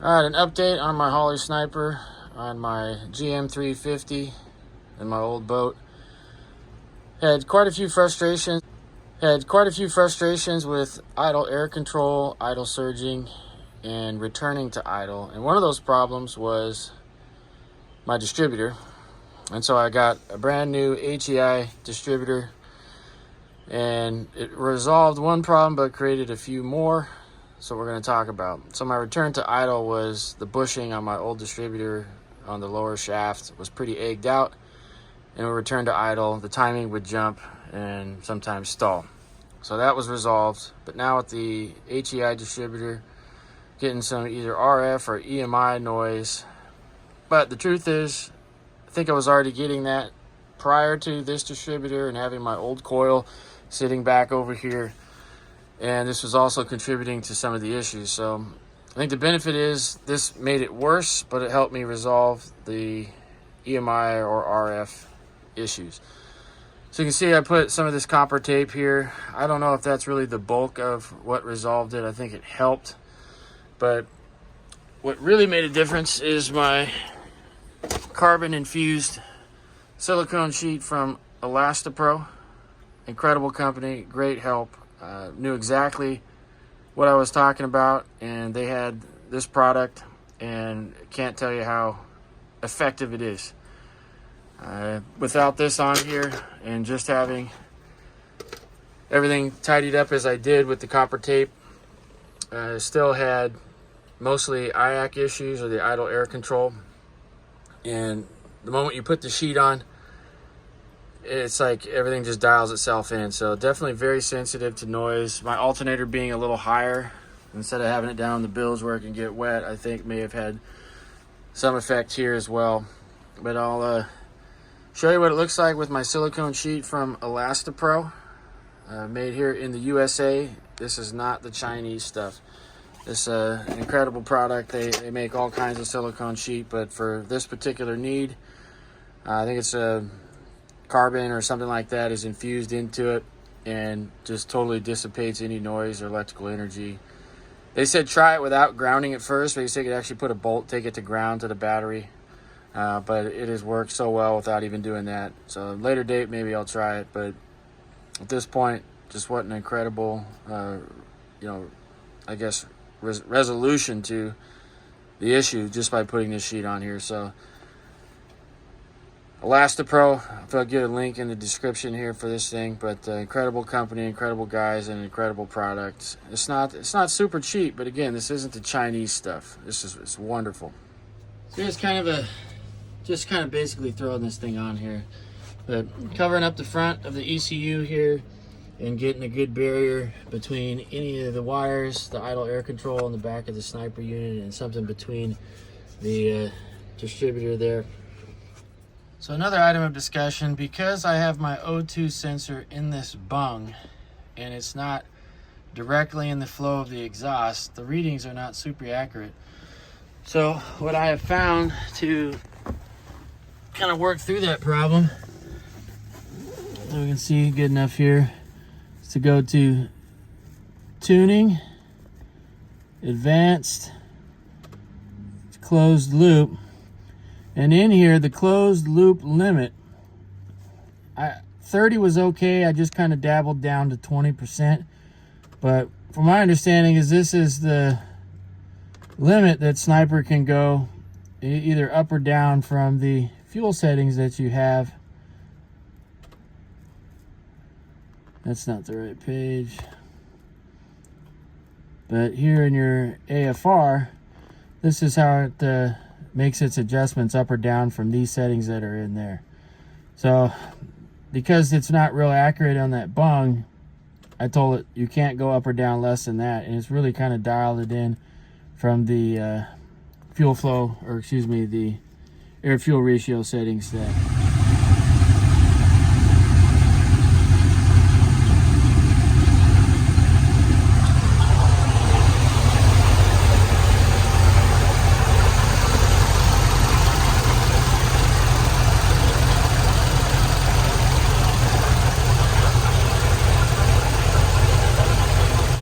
Alright, an update on my Holley sniper on my GM 350 in my old boat. Had quite a few frustrations with idle air control, idle surging, and returning to idle. And one of those problems was my distributor. And so I got a brand new HEI distributor, and it resolved one problem but created a few more. So we're going to talk about. So my return to idle was the bushing on my old distributor on the lower shaft was pretty egged out, and when we returned to idle, the timing would jump and sometimes stall. So that was resolved. But now with the HEI distributor, getting some either RF or EMI noise. But the truth is, I think I was already getting that prior to this distributor and having my old coil sitting back over here. And this was also contributing to some of the issues. So I think the benefit is this made it worse, but it helped me resolve the EMI or RF issues. So you can see I put some of this copper tape here. I don't know if that's really the bulk of what resolved it. I think it helped. But what really made a difference is my carbon infused silicone sheet from Elastapro. Incredible company, great help. Knew exactly what I was talking about, and they had this product, and can't tell you how effective it is. Without this on here and just having everything tidied up as I did with the copper tape, I still had mostly IAC issues, or the idle air control. And the moment you put the sheet on, it's like everything just dials itself in. So definitely very sensitive to noise. My alternator being a little higher instead of having it down the bills where it can get wet, I think may have had some effect here as well. But I'll show you what it looks like with my silicone sheet from Elastapro, made here in the USA. This is not the Chinese stuff. This incredible product. They make all kinds of silicone sheet, but for this particular need, I think it's a carbon or something like that is infused into it and just totally dissipates any noise or electrical energy. They said try it without grounding it first, but you said you could actually put a bolt, take it to ground to the battery. But it has worked so well without even doing that. So later date, maybe I'll try it. But at this point, just what an incredible, I guess, resolution to the issue just by putting this sheet on here. So Elastapro, I'll get a link in the description here for this thing, but incredible company, incredible guys, and incredible products. It's not super cheap, but again, this isn't the Chinese stuff. It's wonderful. So here's kind of basically throwing this thing on here, but covering up the front of the ECU here and getting a good barrier between any of the wires, the idle air control in the back of the sniper unit, and something between the distributor there. So another item of discussion, because I have my O2 sensor in this bung and it's not directly in the flow of the exhaust, the readings are not super accurate. So what I have found to kind of work through that problem, so we can see good enough here, is to go to tuning, advanced, closed loop. And in here, the closed loop limit, 30 was okay. I just kind of dabbled down to 20%. But from my understanding is this is the limit that sniper can go either up or down from the fuel settings that you have. That's not the right page. But here in your AFR, this is how it makes its adjustments up or down from these settings that are in there. So because it's not real accurate on that bung, I told it you can't go up or down less than that, and it's really kind of dialed it in from the fuel flow, or excuse me, the air fuel ratio settings that